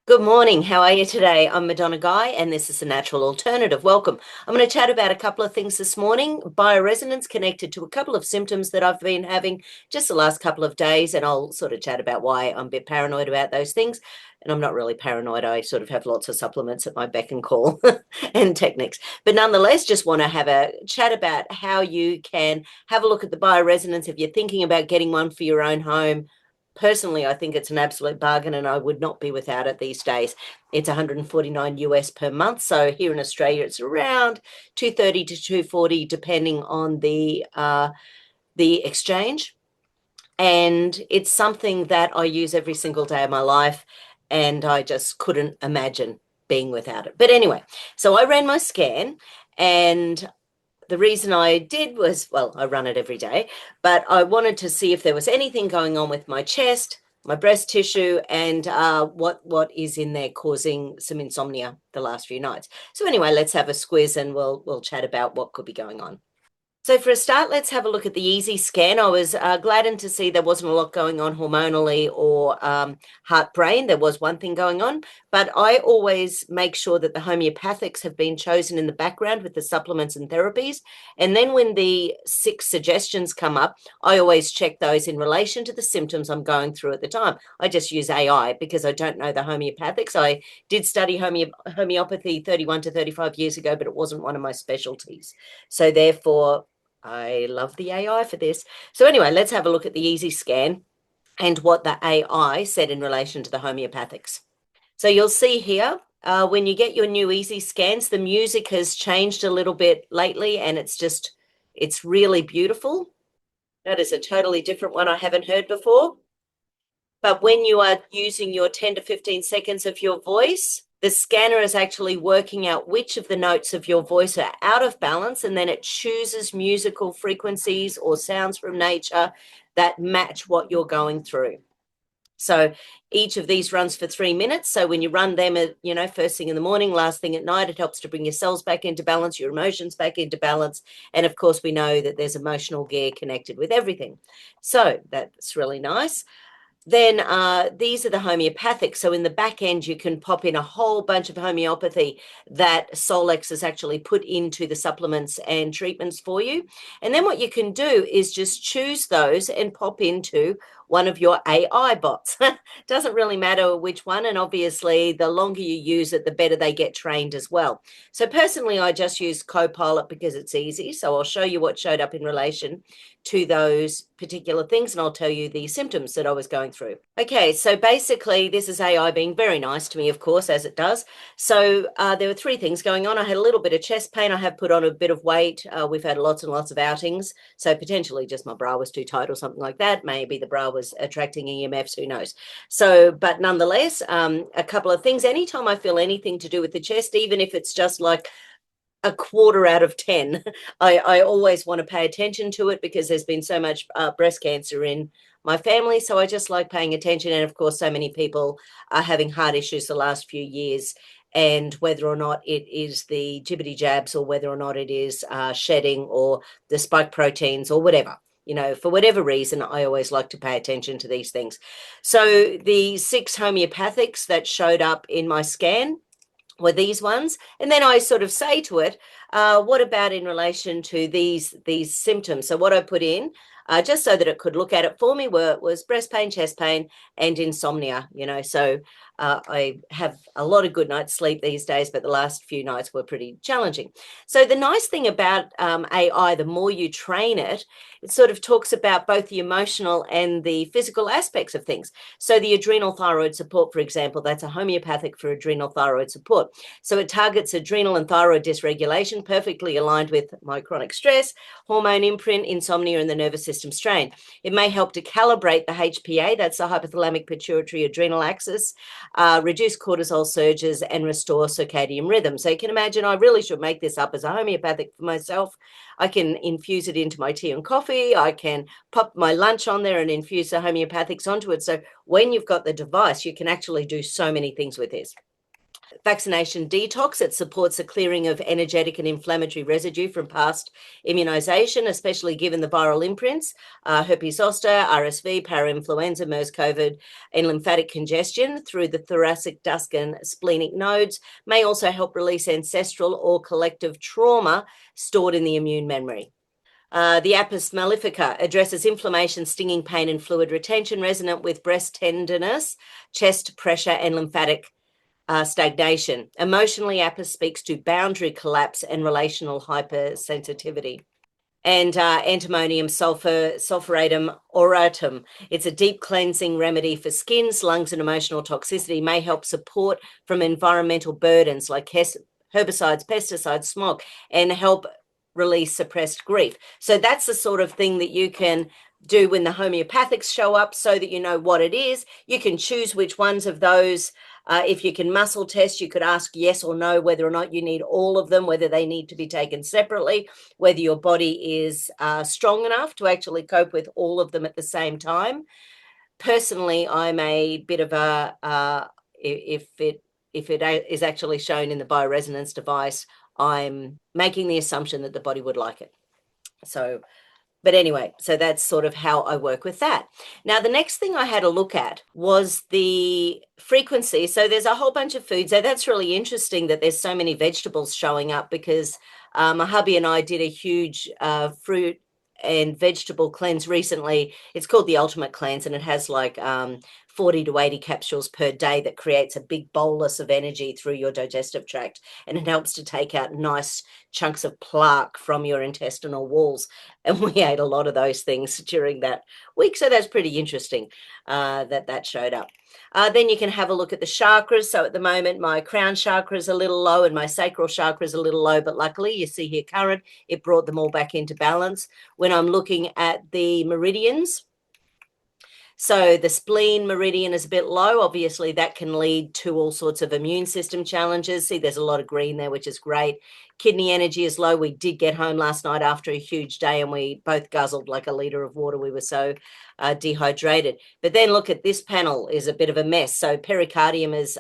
Good morning. How are you today? I'm Madonna Guy, and this is a Natural Alternative. Welcome. I'm going to chat about a couple of things this morning. Bioresonance connected to a couple of symptoms that I've been having just the last couple of days, and I'll sort of chat about why I'm a bit paranoid about those things. And I'm not really paranoid. I sort of have lots of supplements at my beck and call and techniques. But nonetheless, just want to have a chat about how you can have a look at the bioresonance if you're thinking about getting one for your own home. Personally, I think it's an absolute bargain and I would not be without it these days. It's 149 US per month. So here in Australia, it's around 230 to 240, depending on the exchange. And it's something that I use every single day of my life. And I just couldn't imagine being without it. But anyway, so I ran my scan, and the reason I did was, well, I run it every day, but I wanted to see if there was anything going on with my chest, my breast tissue, and what is in there causing some insomnia the last few nights. So anyway, let's have a squiz and we'll chat about what could be going on. So for a start, let's have a look at the easy scan. I was gladdened to see there wasn't a lot going on hormonally or heart-brain. There was one thing going on, but I always make sure that the homeopathics have been chosen in the background with the supplements and therapies. And then when the 6 suggestions come up, I always check those in relation to the symptoms I'm going through at the time. I just use AI because I don't know the homeopathics. I did study homeopathy 31 to 35 years ago, but it wasn't one of my specialties. So therefore, I love the AI for this. So anyway, let's have a look at the easy scan and what the AI said in relation to the homeopathics. So you'll see here, when you get your new easy scans, the music has changed a little bit lately, and it's really beautiful. That is a totally different one I haven't heard before. But when you are using your 10 to 15 seconds of your voice, the scanner is actually working out which of the notes of your voice are out of balance, and then it chooses musical frequencies or sounds from nature that match what you're going through. So each of these runs for 3 minutes. So when you run them, first thing in the morning, last thing at night, it helps to bring your cells back into balance, your emotions back into balance. And of course, we know that there's emotional gear connected with everything. So that's really nice. Then these are the homeopathic. So in the back end, you can pop in a whole bunch of homeopathy that Solex has actually put into the supplements and treatments for you. And then what you can do is just choose those and pop into one of your AI bots. Doesn't really matter which one. And obviously, the longer you use it, the better they get trained as well. So personally, I just use Copilot because it's easy. So I'll show you what showed up in relation to those particular things, and I'll tell you the symptoms that I was going through. Okay, so basically this is AI being very nice to me, of course, as it does. So there were 3 things going on. I had a little bit of chest pain. I have put on a bit of weight. We've had lots and lots of outings. So potentially just my bra was too tight or something like that. Maybe the bra was attracting EMFs, who knows. So, but nonetheless, a couple of things. Anytime I feel anything to do with the chest, even if it's just like a quarter out of 10, I always want to pay attention to it because there's been so much breast cancer in my family. So I just like paying attention. And of course, so many people are having heart issues the last few years. And whether or not it is the jibbity jabs or whether or not it is shedding or the spike proteins or whatever, for whatever reason, I always like to pay attention to these things. So the 6 homeopathics that showed up in my scan were these ones. And then I sort of say to it, what about in relation to these symptoms? So what I put in, just so that it could look at it for me, was breast pain, chest pain, and insomnia, So I have a lot of good night's sleep these days, but the last few nights were pretty challenging. So the nice thing about AI, the more you train it, it sort of talks about both the emotional and the physical aspects of things. So the adrenal thyroid support, for example, that's a homeopathic for adrenal thyroid support. So it targets adrenal and thyroid dysregulation, perfectly aligned with my chronic stress, hormone imprint, insomnia, and the nervous system strain. It may help to calibrate the HPA, that's the hypothalamic pituitary adrenal axis, reduce cortisol surges, and restore circadian rhythm. So you can imagine I really should make this up as a homeopathic for myself. I can infuse it into my tea and coffee. I can pop my lunch on there and infuse the homeopathics onto it. So when you've got the device, you can actually do so many things with this. Vaccination detox. It supports the clearing of energetic and inflammatory residue from past immunization, especially given the viral imprints, herpes zoster, RSV, parainfluenza, MERS-CoV, and lymphatic congestion through the thoracic duct and splenic nodes. May also help release ancestral or collective trauma stored in the immune memory. The Apis mellifica addresses inflammation, stinging pain, and fluid retention resonant with breast tenderness, chest pressure, and lymphatic stagnation. Emotionally, Apis speaks to boundary collapse and relational hypersensitivity. And antimonium sulfuratum auratum. It's a deep cleansing remedy for skins, lungs, and emotional toxicity. May help support from environmental burdens like herbicides, pesticides, smog, and help release suppressed grief. So that's the sort of thing that you can do when the homeopathics show up, so that you know what it is. You can choose which ones of those. If you can muscle test, you could ask yes or no whether or not you need all of them, whether they need to be taken separately, whether your body is strong enough to actually cope with all of them at the same time. Personally, I'm a bit of a, if it is actually shown in the bioresonance device, I'm making the assumption that the body would like it. So, but anyway, so that's sort of how I work with that. Now, the next thing I had a look at was the frequency. So there's a whole bunch of foods. So that's really interesting that there's so many vegetables showing up, because my hubby and I did a huge fruit and vegetable cleanse recently. It's called the Ultimate Cleanse, and it has like 40 to 80 capsules per day that creates a big bolus of energy through your digestive tract, and it helps to take out nice chunks of plaque from your intestinal walls. And we ate a lot of those things during that week, so that's pretty interesting that showed up. Then you can have a look at the chakras. So at the moment, my crown chakra is a little low and my sacral chakra is a little low, but luckily you see here current, it brought them all back into balance. When I'm looking at the meridians, so the spleen meridian is a bit low. Obviously, that can lead to all sorts of immune system challenges. See, there's a lot of green there, which is great. Kidney energy is low. We did get home last night after a huge day and we both guzzled like a liter of water. We were so dehydrated. But then look at this panel, is a bit of a mess. So pericardium is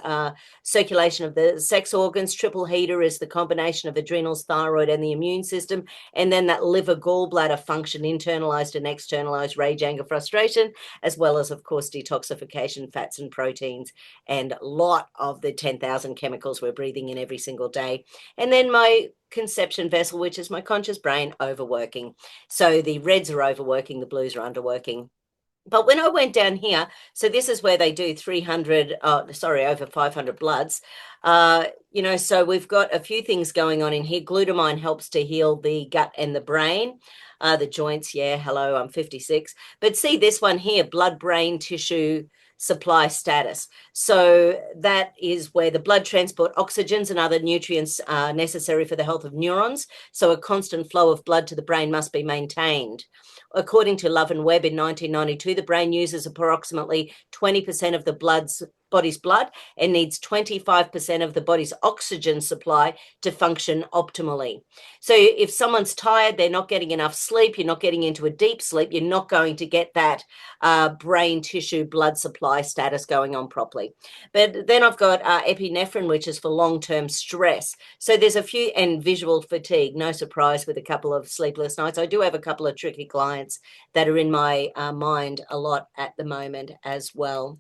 circulation of the sex organs. Triple heater is the combination of adrenals, thyroid, and the immune system. And then that liver gallbladder function, internalized and externalized rage, anger, frustration, as well as, of course, detoxification, fats and proteins, and a lot of the 10,000 chemicals we're breathing in every single day. And then my conception vessel, which is my conscious brain, overworking. So the reds are overworking, the blues are underworking. But when I went down here, so this is where they do over 500 bloods. So we've got a few things going on in here. Glutamine helps to heal the gut and the brain. The joints, yeah, hello, I'm 56. But see this one here, blood-brain tissue supply status. So that is where the blood transport oxygens and other nutrients are necessary for the health of neurons. So a constant flow of blood to the brain must be maintained. According to Love and Webb in 1992, the brain uses approximately 20% of the body's blood and needs 25% of the body's oxygen supply to function optimally. So if someone's tired, they're not getting enough sleep, you're not getting into a deep sleep, you're not going to get that brain tissue blood supply status going on properly. But then I've got epinephrine, which is for long-term stress. So there's a few, and visual fatigue, no surprise with a couple of sleepless nights. I do have a couple of tricky clients that are in my mind a lot at the moment as well.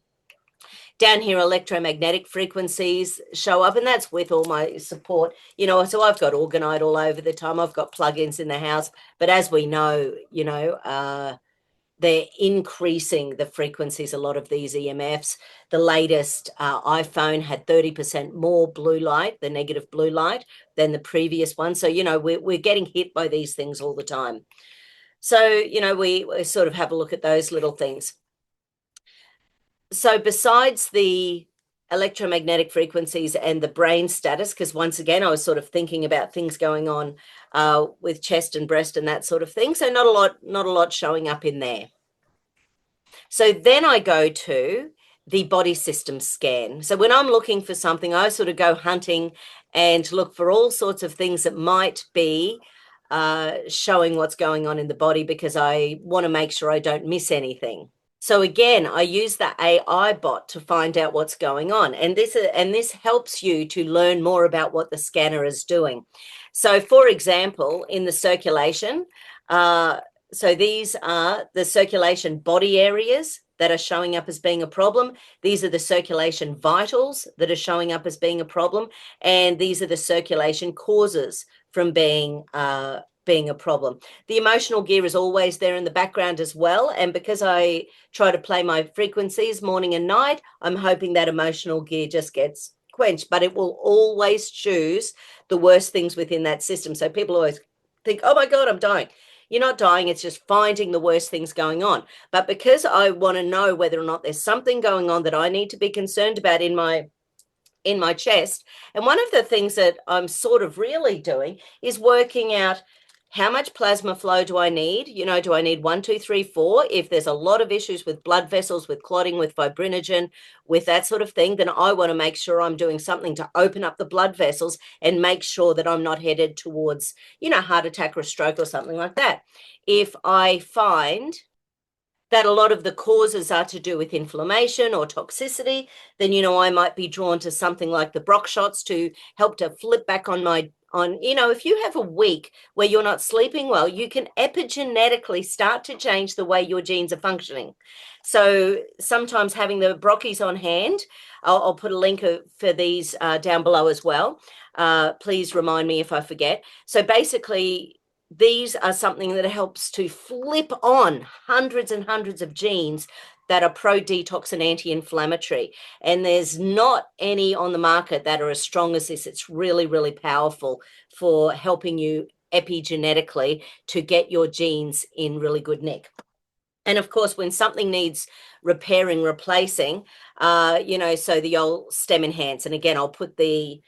Down here, electromagnetic frequencies show up, and that's with all my support. So I've got orgonite all over the time. I've got plugins in the house. But as we know, they're increasing the frequencies, a lot of these EMFs. The latest iPhone had 30% more blue light, the negative blue light, than the previous one. So, we're getting hit by these things all the time. So, we sort of have a look at those little things. So besides the electromagnetic frequencies and the brain status, because once again, I was sort of thinking about things going on with chest and breast and that sort of thing. So not a lot showing up in there. So then I go to the body system scan. So when I'm looking for something, I sort of go hunting and look for all sorts of things that might be showing what's going on in the body, because I want to make sure I don't miss anything. So again, I use the AI bot to find out what's going on, and this helps you to learn more about what the scanner is doing. So, for example, in the circulation, uh, so these are the circulation body areas that are showing up as being a problem. These are the circulation vitals that are showing up as being a problem, and these are the circulation causes from being a problem. The emotional gear is always there in the background as well, and because I try to play my frequencies morning and night, I'm hoping that emotional gear just gets quenched, but it will always choose the worst things within that system. So people always think, oh my God, I'm dying. You're not dying, it's just finding the worst things going on. But because I want to know whether or not there's something going on that I need to be concerned about in my chest, and one of the things that I'm sort of really doing is working out how much plasma flow do I need? Do I need 1, 2, 3, 4? If there's a lot of issues with blood vessels, with clotting, with fibrinogen, with that sort of thing, then I want to make sure I'm doing something to open up the blood vessels and make sure that I'm not headed towards, heart attack or a stroke or something like that. If I find that a lot of the causes are to do with inflammation or toxicity, then, I might be drawn to something like the BrocShots to help to flip back if you have a week where you're not sleeping well, you can epigenetically start to change the way your genes are functioning. So sometimes having the brockies on hand, I'll put a link for these down below as well. Please remind me if I forget. So basically, these are something that helps to flip on hundreds and hundreds of genes that are pro-detox and anti-inflammatory. And there's not any on the market that are as strong as this. It's really, really powerful for helping you epigenetically to get your genes in really good nick. And of course, when something needs repairing, replacing, so the old stem enhance. And again, I'll put the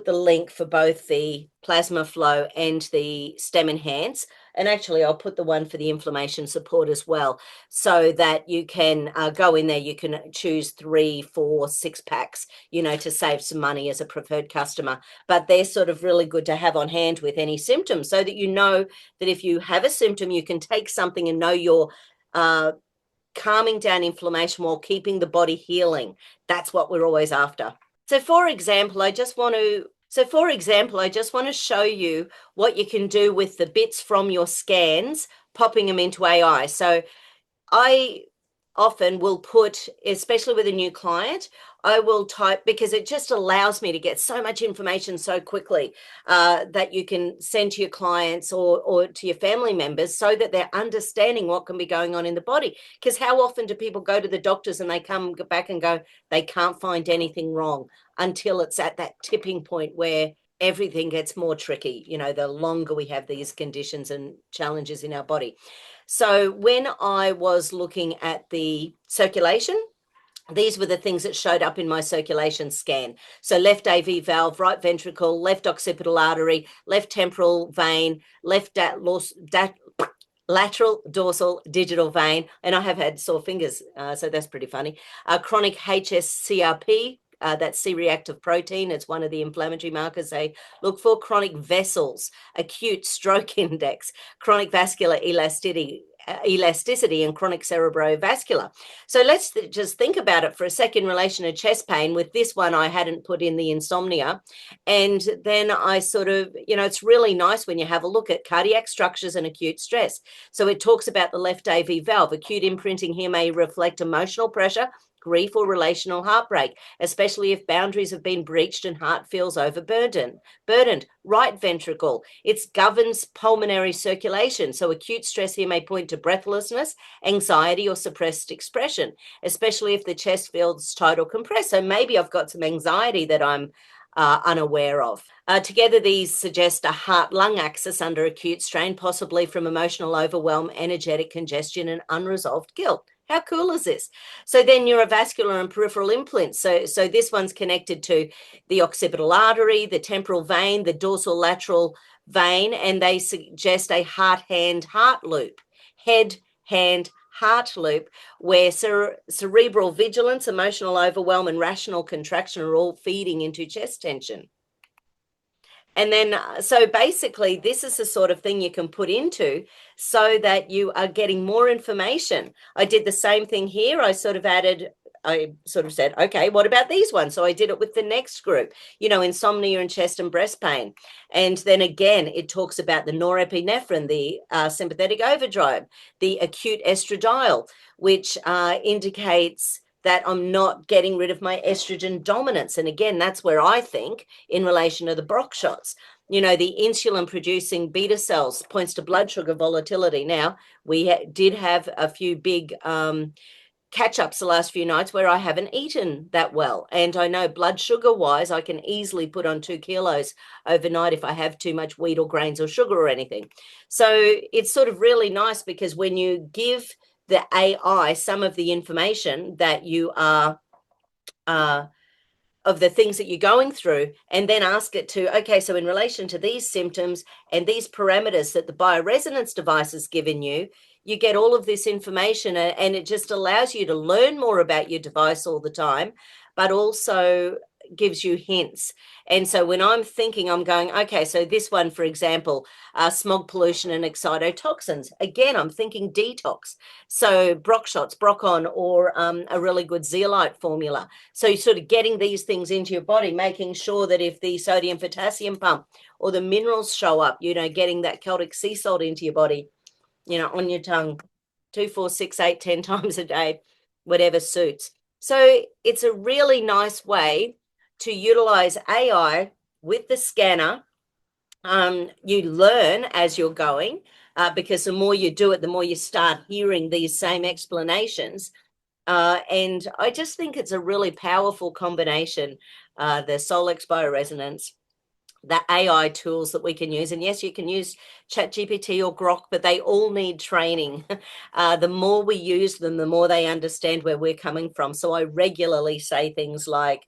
link for both the PlasmaFlo and the stem enhance. And actually, I'll put the one for the inflammation support as well, so that you can go in there. You can choose 3, 4, 6 packs, to save some money as a preferred customer. But they're sort of really good to have on hand with any symptoms, so that you know that if you have a symptom, you can take something and know you're calming down inflammation while keeping the body healing. That's what we're always after. So for example, I just want to show you what you can do with the bits from your scans, popping them into AI. So I often will put, especially with a new client, I will type, because it just allows me to get so much information so quickly that you can send to your clients or to your family members, so that they're understanding what can be going on in the body. Because how often do people go to the doctors and they come back and go, they can't find anything wrong, until it's at that tipping point where everything gets more tricky, the longer we have these conditions and challenges in our body. So when I was looking at the circulation, these were the things that showed up in my circulation scan. So left AV valve, right ventricle, left occipital artery, left temporal vein, left lateral dorsal digital vein, and I have had sore fingers, so that's pretty funny. Chronic HSCRP, that's C-reactive protein. It's one of the inflammatory markers they look for. Chronic vessels, acute stroke index, chronic vascular elasticity, and chronic cerebrovascular. So let's just think about it for a second in relation to chest pain. With this one, I hadn't put in the insomnia. And then I sort of, it's really nice when you have a look at cardiac structures and acute stress. So it talks about the left AV valve. Acute imprinting here may reflect emotional pressure, grief, or relational heartbreak, especially if boundaries have been breached and heart feels overburdened. Right ventricle, it governs pulmonary circulation. So acute stress here may point to breathlessness, anxiety, or suppressed expression, especially if the chest feels tight or compressed. So maybe I've got some anxiety that I'm unaware of. Together, these suggest a heart-lung axis under acute strain, possibly from emotional overwhelm, energetic congestion, and unresolved guilt. How cool is this? So then neurovascular and peripheral imprints. So this one's connected to the occipital artery, the temporal vein, the dorsal lateral vein, and they suggest a heart-hand-heart loop. Head, hand, heart loop, where cerebral vigilance, emotional overwhelm, and rational contraction are all feeding into chest tension. And then, so basically, this is the sort of thing you can put into so that you are getting more information. I did the same thing here. I sort of said, okay, what about these ones? So I did it with the next group, insomnia and chest and breast pain. And then again, it talks about the norepinephrine, the sympathetic overdrive, the acute estradiol, which indicates that I'm not getting rid of my estrogen dominance. And again, that's where I think in relation to the BrocShots, the insulin producing beta cells points to blood sugar volatility. Now, we did have a few big catch-ups the last few nights where I haven't eaten that well. And I know blood sugar-wise, I can easily put on 2 kilos overnight if I have too much wheat or grains or sugar or anything. So it's sort of really nice because when you give the AI some of the information that you are of the things that you're going through, and then ask it to, okay, so in relation to these symptoms and these parameters that the bioresonance device has given you, you get all of this information, and it just allows you to learn more about your device all the time, but also gives you hints. And so when I'm thinking, I'm going, okay, so this one, for example, smog pollution and excitotoxins. Again, I'm thinking detox. So BrocShots, BrocOn, or a really good zeolite formula. So you're sort of getting these things into your body, making sure that if the sodium potassium pump or the minerals show up, getting that Celtic sea salt into your body, on your tongue, 2, 4, 6, 8, 10 times a day, whatever suits. So it's a really nice way to utilize AI with the scanner. You learn as you're going, because the more you do it, the more you start hearing these same explanations. And I just think it's a really powerful combination, the Solex BioResonance, the AI tools that we can use. And yes, you can use ChatGPT or Grok, but they all need training. The more we use them, the more they understand where we're coming from. So I regularly say things like,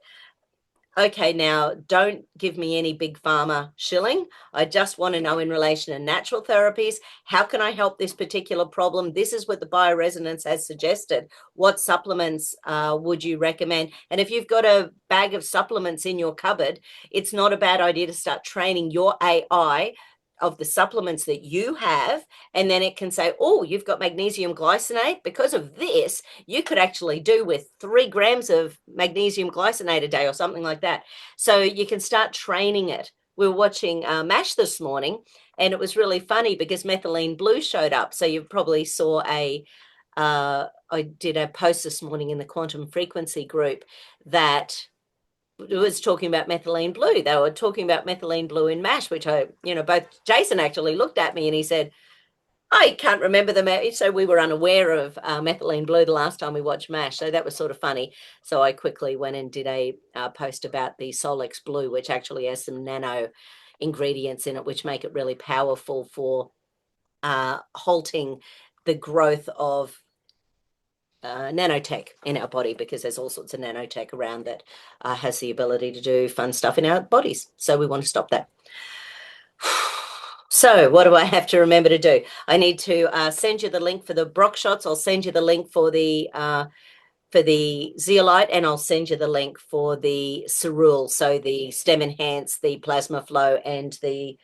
okay, now don't give me any big pharma shilling. I just want to know in relation to natural therapies, how can I help this particular problem? This is what the bioresonance has suggested. What supplements would you recommend? And if you've got a bag of supplements in your cupboard, it's not a bad idea to start training your AI of the supplements that you have, and then it can say, oh, you've got magnesium glycinate. Because of this, you could actually do with 3 grams of magnesium glycinate a day or something like that. So you can start training it. We were watching MASH this morning, and it was really funny because methylene blue showed up. So you probably saw I did a post this morning in the quantum frequency group that was talking about methylene blue. They were talking about methylene blue in MASH, which both Jason actually looked at me and he said, I can't remember the. So we were unaware of methylene blue the last time we watched MASH. So that was sort of funny. So I quickly went and did a post about the Solex blue, which actually has some nano ingredients in it, which make it really powerful for halting the growth of nanotech in our body, because there's all sorts of nanotech around that has the ability to do fun stuff in our bodies. So we want to stop that. So what do I have to remember to do? I need to send you the link for the BrocShots. I'll send you the link for the zeolite, and I'll send you the link for the cerule, so the stem enhance, the PlasmaFlo, and the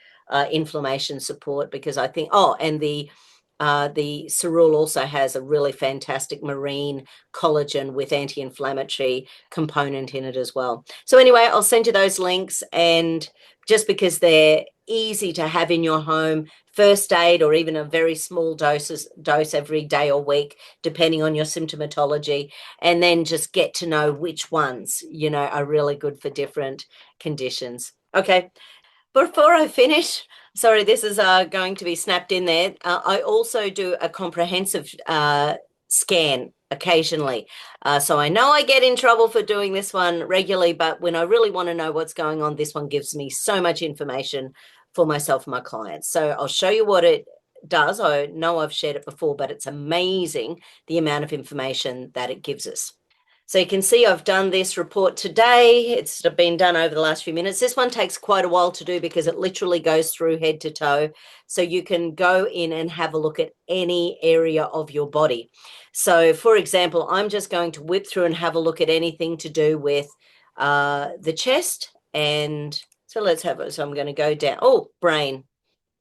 inflammation support, because I think, and the cerule also has a really fantastic marine collagen with anti-inflammatory component in it as well. So anyway, I'll send you those links, and just because they're easy to have in your home, first aid, or even a very small dose every day or week, depending on your symptomatology, and then just get to know which ones, are really good for different conditions. Okay. Before I finish, sorry, this is going to be snapped in there. I also do a comprehensive scan occasionally. So I know I get in trouble for doing this one regularly, but when I really want to know what's going on, this one gives me so much information for myself and my clients. So I'll show you what it does. I know I've shared it before, but it's amazing the amount of information that it gives us. So you can see I've done this report today. It's been done over the last few minutes. This one takes quite a while to do because it literally goes through head to toe. So you can go in and have a look at any area of your body. So for example, I'm just going to whip through and have a look at anything to do with the chest and the pelvis. So let's have it. So I'm going to go down. Oh, brain.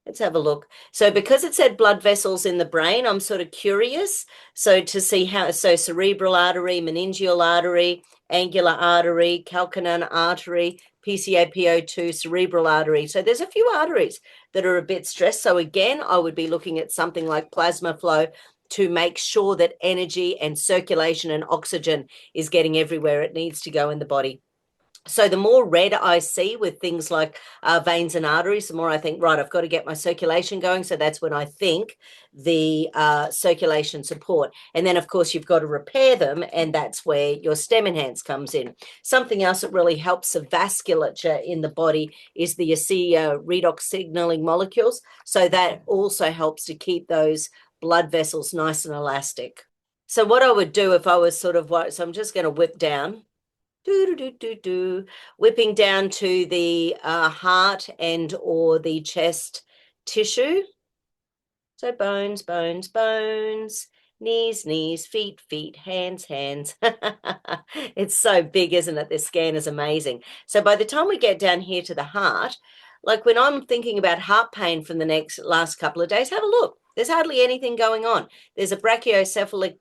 Let's have a look. So because it said blood vessels in the brain, I'm sort of curious. So to see how, so cerebral artery, meningeal artery, angular artery, calcaneal artery, PCAPO2, cerebral artery. So there's a few arteries that are a bit stressed. So again, I would be looking at something like PlasmaFlo to make sure that energy and circulation and oxygen is getting everywhere it needs to go in the body. So the more red I see with things like veins and arteries, the more I think, right, I've got to get my circulation going. So that's when I think the circulation support. And then, of course, you've got to repair them, and that's where your stem enhance comes in. Something else that really helps the vasculature in the body is the ASEA redox signaling molecules. So that also helps to keep those blood vessels nice and elastic. So what I would do if I was sort of, so I'm just going to whip down. Whipping down to the heart and or the chest tissue. So bones, bones, bones, knees, knees, feet, feet, hands, hands. It's so big, isn't it? This scan is amazing. So by the time we get down here to the heart, like when I'm thinking about heart pain from the last couple of days, have a look. There's hardly anything going on. There's a brachiocephalic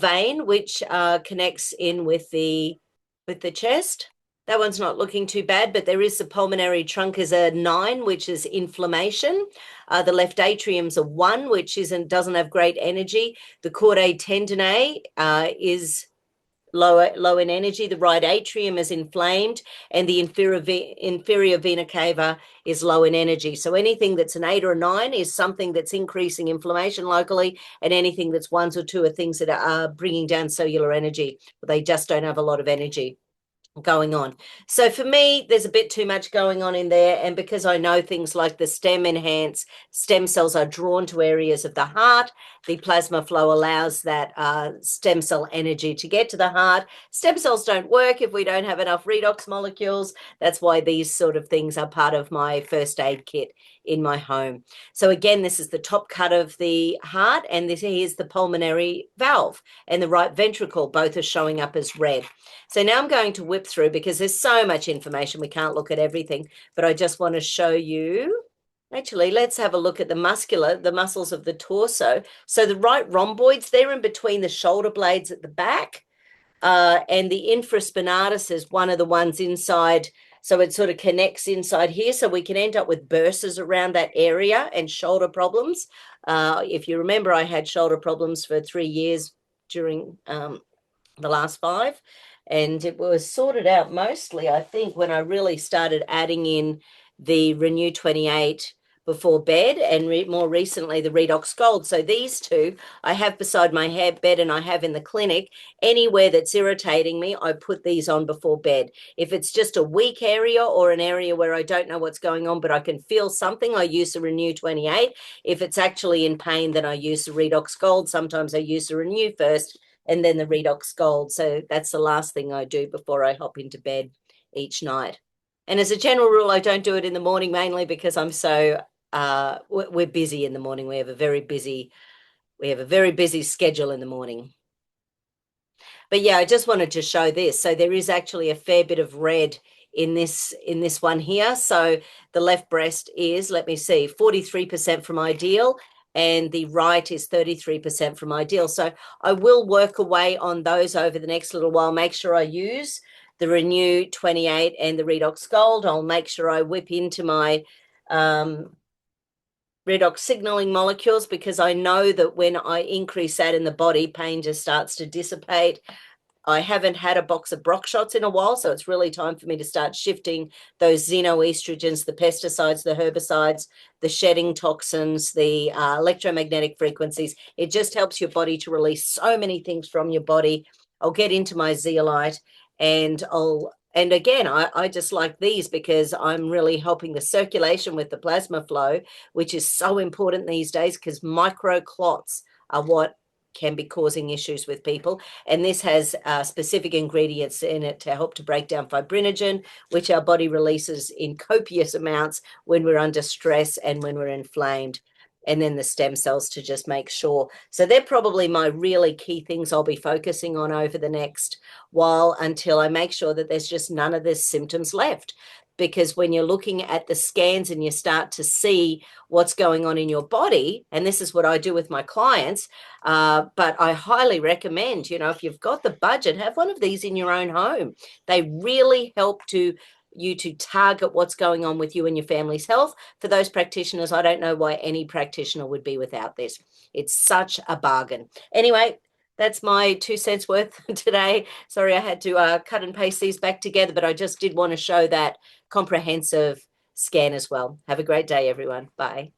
vein, which connects in with the chest. That one's not looking too bad, but there is the pulmonary trunk is a 9, which is inflammation. The left atrium's a 1, which doesn't have great energy. The chordae tendineae is low in energy. The right atrium is inflamed, and the inferior vena cava is low in energy. So anything that's an 8 or a 9 is something that's increasing inflammation locally, and anything that's 1s or 2 are things that are bringing down cellular energy. They just don't have a lot of energy going on. So for me, there's a bit too much going on in there. And because I know things like the stem cells are drawn to areas of the heart, the PlasmaFlo allows that stem cell energy to get to the heart. Stem cells don't work if we don't have enough redox molecules. That's why these sort of things are part of my first aid kit in my home. So again, this is the top cut of the heart, and here's the pulmonary valve and the right ventricle. Both are showing up as red. So now I'm going to whip through because there's so much information. We can't look at everything, but I just want to show you. Actually, let's have a look at the muscles of the torso. So the right rhomboids, they're in between the shoulder blades at the back. And the infraspinatus is one of the ones inside. So it sort of connects inside here. So we can end up with bursts around that area and shoulder problems. If you remember, I had shoulder problems for 3 years during the last 5. And it was sorted out mostly, I think, when I really started adding in the Renew 28 before bed, and more recently the RedoxGOLD. So these two I have beside my bed, and I have in the clinic. Anywhere that's irritating me, I put these on before bed. If it's just a weak area or an area where I don't know what's going on, but I can feel something, I use the Renew 28. If it's actually in pain, then I use the RedoxGOLD. Sometimes I use the Renew first and then the RedoxGOLD. So that's the last thing I do before I hop into bed each night. And as a general rule, I don't do it in the morning, mainly because I'm so we're busy in the morning. We have a very busy schedule in the morning. But yeah, I just wanted to show this. So there is actually a fair bit of red in this one here. So the left breast is, let me see, 43% from ideal, and the right is 33% from ideal. So I will work away on those over the next little while. Make sure I use the Renew 28 and the RedoxGOLD. I'll make sure I whip into my redox signaling molecules, because I know that when I increase that in the body, pain just starts to dissipate. I haven't had a box of BrocShots in a while, so it's really time for me to start shifting those xenoestrogens, the pesticides, the herbicides, the shedding toxins, the electromagnetic frequencies. It just helps your body to release so many things from your body. I'll get into my zeolite, and again, I just like these because I'm really helping the circulation with the PlasmaFlo, which is so important these days because microclots are what can be causing issues with people. And this has specific ingredients in it to help to break down fibrinogen, which our body releases in copious amounts when we're under stress and when we're inflamed. And then the stem cells to just make sure. So they're probably my really key things I'll be focusing on over the next while, until I make sure that there's just none of the symptoms left. because when you're looking at the scans and you start to see what's going on in your body, and this is what I do with my clients, but I highly recommend, if you've got the budget, have one of these in your own home. They really help you to target what's going on with you and your family's health. For those practitioners, I don't know why any practitioner would be without this. It's such a bargain. Anyway, that's my 2 cents worth today. Sorry, I had to cut and paste these back together, but I just did want to show that comprehensive scan as well. Have a great day, everyone. Bye.